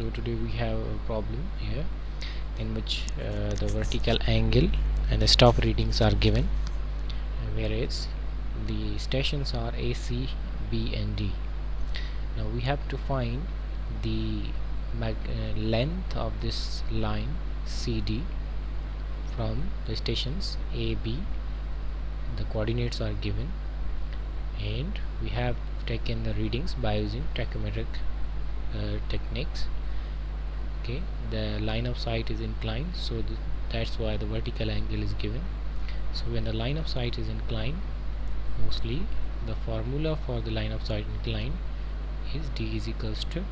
So today we have a problem here in which the vertical angle and the stop readings are given, whereas the stations are A, C, B and D. Now we have to find the length of this line CD from the stations A, B. The coordinates are given and we have taken the readings by using tacheometric techniques. Okay, the line of sight is inclined, so that's why the vertical angle is given. So when the line of sight is inclined, mostly the formula for the line of sight inclined is D is equals to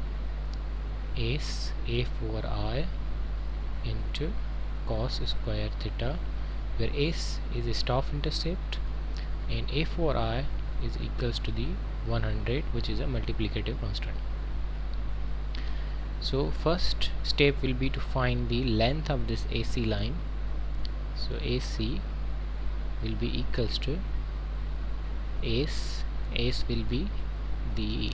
S A4I into cos square theta, where S is a staff intercept and A4I is equals to the 100, which is a multiplicative constant. So first step will be to find the length of this AC line. So AC will be equals to S will be the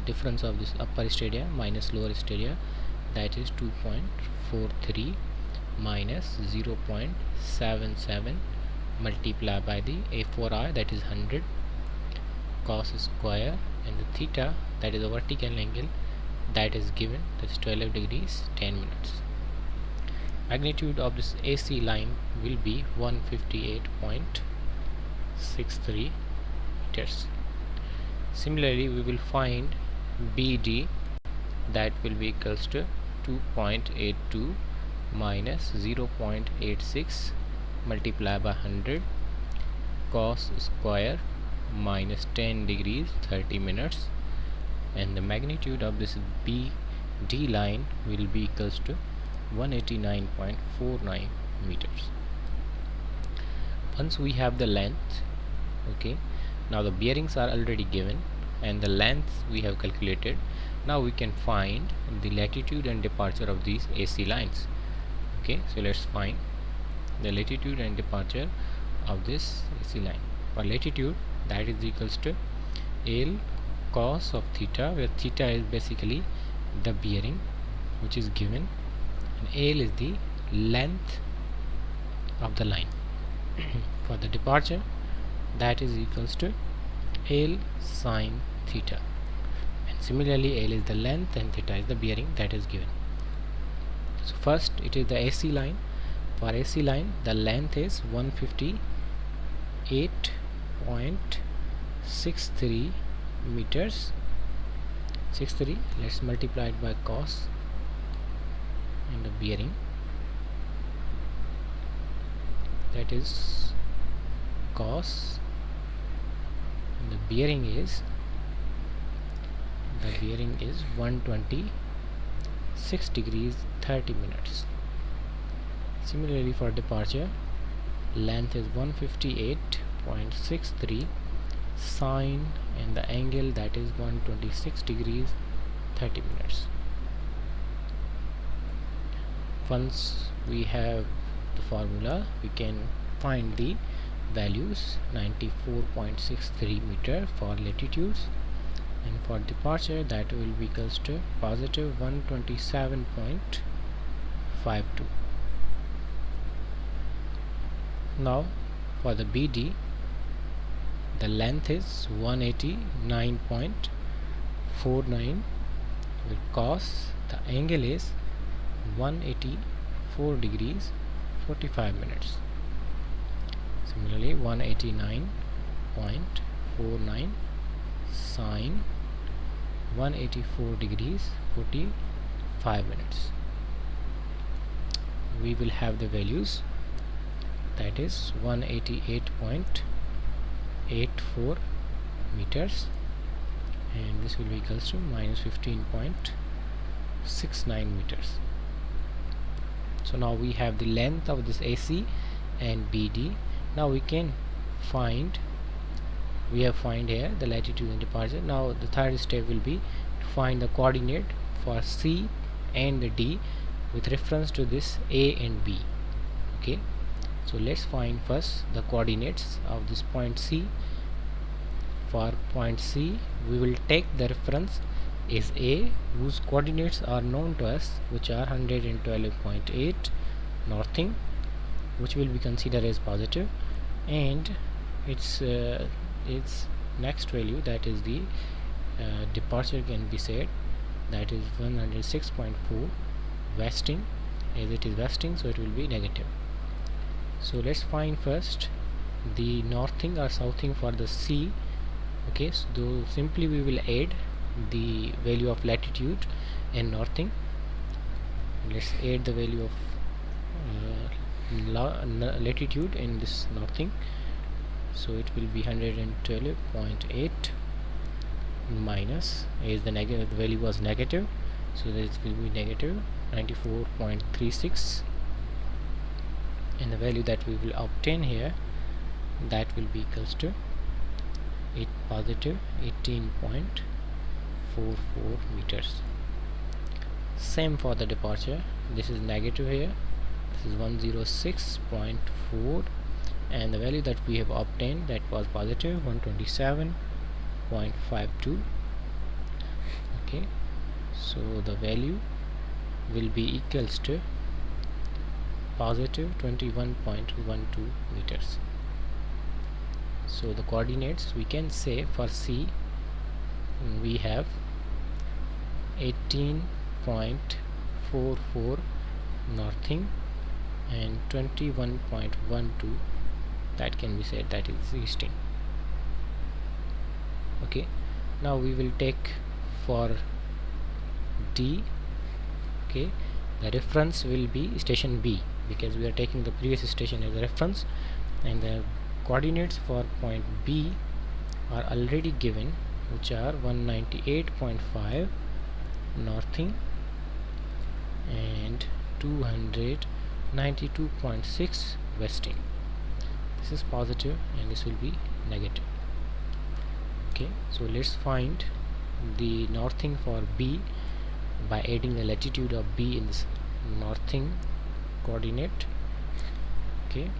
difference of this upper stadia minus lower stadia, that is 2.43 minus 0.77 multiplied by the A4I, that is 100, cos square, and the theta, that is the vertical angle, that is given, that is 12 degrees 10 minutes. Magnitude of this AC line will be 158.63 meters. Similarly, we will find BD, that will be equals to 2.82 minus 0.86 multiplied by 100 cos square minus 10 degrees 30 minutes, and the magnitude of this BD line will be equals to 189.49 meters. Once we have the length, okay, now the bearings are already given and the length we have calculated. Now we can find the latitude and departure of these AC lines. Okay, so let's find the latitude and departure of this AC line. For latitude, that is equals to L cos of theta, where theta is basically the bearing which is given, and L is the length of the line. For the departure, that is equals to L sin theta, and similarly L is the length and theta is the bearing that is given. So first it is the AC line. For AC line, the length is 158.63 meters. 63, let's multiply it by cos and the bearing, that is cos, and the bearing is 126 degrees 30 minutes. Similarly, for departure, length is 158.63 sine, and the angle, that is 126 degrees 30 minutes. Once we have the formula, we can find the values. 94.63 meter for latitudes, and for departure that will be equals to positive 127.52. Now for the BD, the length is 189.49, with cos, the angle is 184 degrees 45 minutes. Similarly, 189.49 sine 184 degrees 45 minutes. We will have the values, that is 188.84 meters, and this will be equals to minus 15.69 meters. So now we have the length of this AC and BD. Now we can find, we have find here the latitude and departure. Now the third step will be to find the coordinate for C and the D with reference to this A and B. Okay, so let's find first the coordinates of this point C. For point C, we will take the reference is A, whose coordinates are known to us, which are 112.8 northing, which will be considered as positive, and its next value, that is the departure, can be said that is 106.4 westing, as it is westing, so it will be negative. So let's find first the northing or southing for the C. Okay, so simply we will add the value of latitude and northing. Let's add the value of latitude in this northing, so it will be 112.8 minus, as the negative value was negative, so this will be negative 94.36, and the value that we will obtain here, that will be equals to positive 18.44 meters. Same for the departure, this is negative here, this is 106.4, and the value that we have obtained, that was positive 127.52. okay, so the value will be equals to positive 21.12 meters. So the coordinates, we can say for C we have 18.44 northing and 21.12, that can be said that is easting. Okay, now we will take for D. Okay, the reference will be station B, because we are taking the previous station as a reference, and the coordinates for point B are already given, which are 198.5 northing and 292.6 westing. This is positive and this will be negative. Okay, so let's find the northing for B by adding the latitude of B in this northing coordinate. Okay,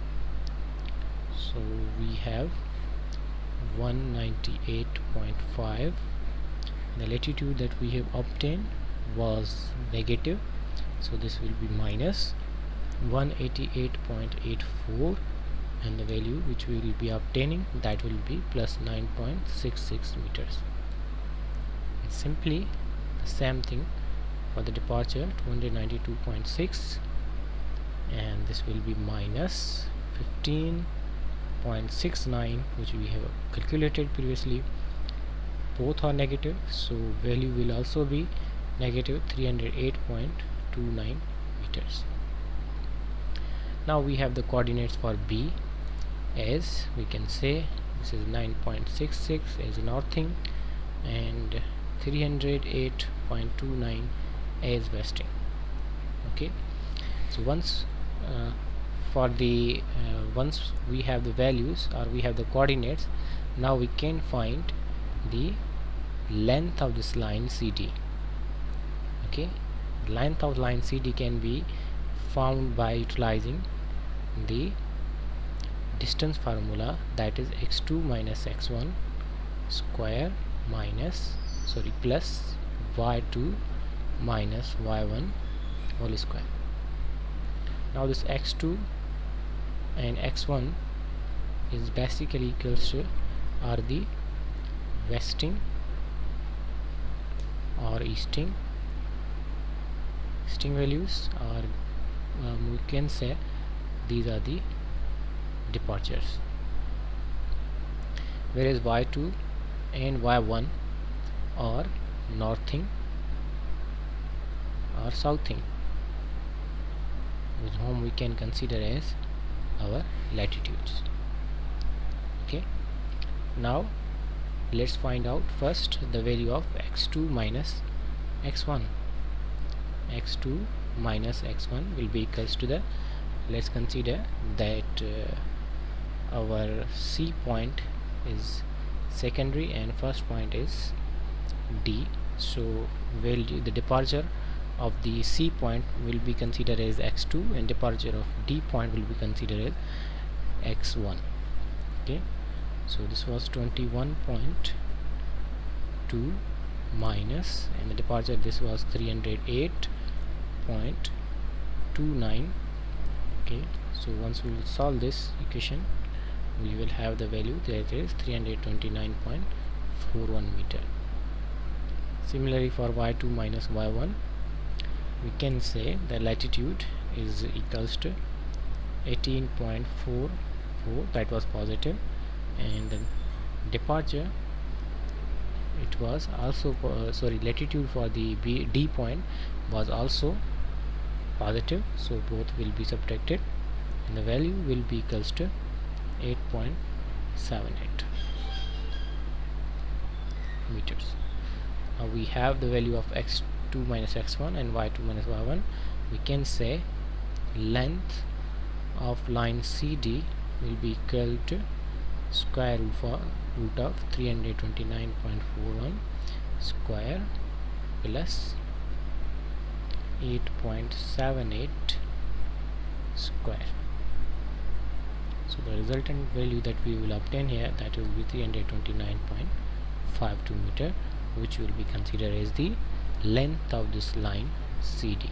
so we have 198.5. the latitude that we have obtained was negative, so this will be minus 188.84, and the value which we will be obtaining, that will be plus 9.66 meters. And simply the same thing for the departure, 292.6, and this will be minus 15.69, which we have calculated previously. Both are negative, so value will also be negative 308.29 meters. Now we have the coordinates for B, as we can say this is 9.66 as northing and 308.29 as westing. Okay, so once once we have the values, or we have the coordinates, now we can find the length of this line CD. Okay, length of line CD can be found by utilizing the distance formula, that is x2 minus x1 square plus y2 minus y1 whole square. Now this x2 and x1 is basically equals to are the westing or easting values, or we can say these are the departures, whereas y2 and y1 are northing or southing, with whom we can consider as our latitudes. Okay, now let's find out first the value of x2 minus x1. x2 minus x1 will be equals to the, let's consider that our C point is secondary and first point is D, so value, the departure of the C point will be considered as x2 and departure of D point will be considered as x1. Okay, so this was 21.2 minus, and the departure, this was 308.29. okay, so once we will solve this equation, we will have the value that is 329.41 meter. Similarly, for y2 minus y1, we can say the latitude is equals to 18.44, that was positive, and the departure, it was also latitude for the D point was also positive, so both will be subtracted and the value will be equals to 8.78 meters. Now we have the value of x2 minus x1 and y2 minus y1. We can say length of line CD will be equal to square root of 329.41 square plus 8.78 square. So the resultant value that we will obtain here, that will be 329.52 meter, which will be considered as the length of this line CD.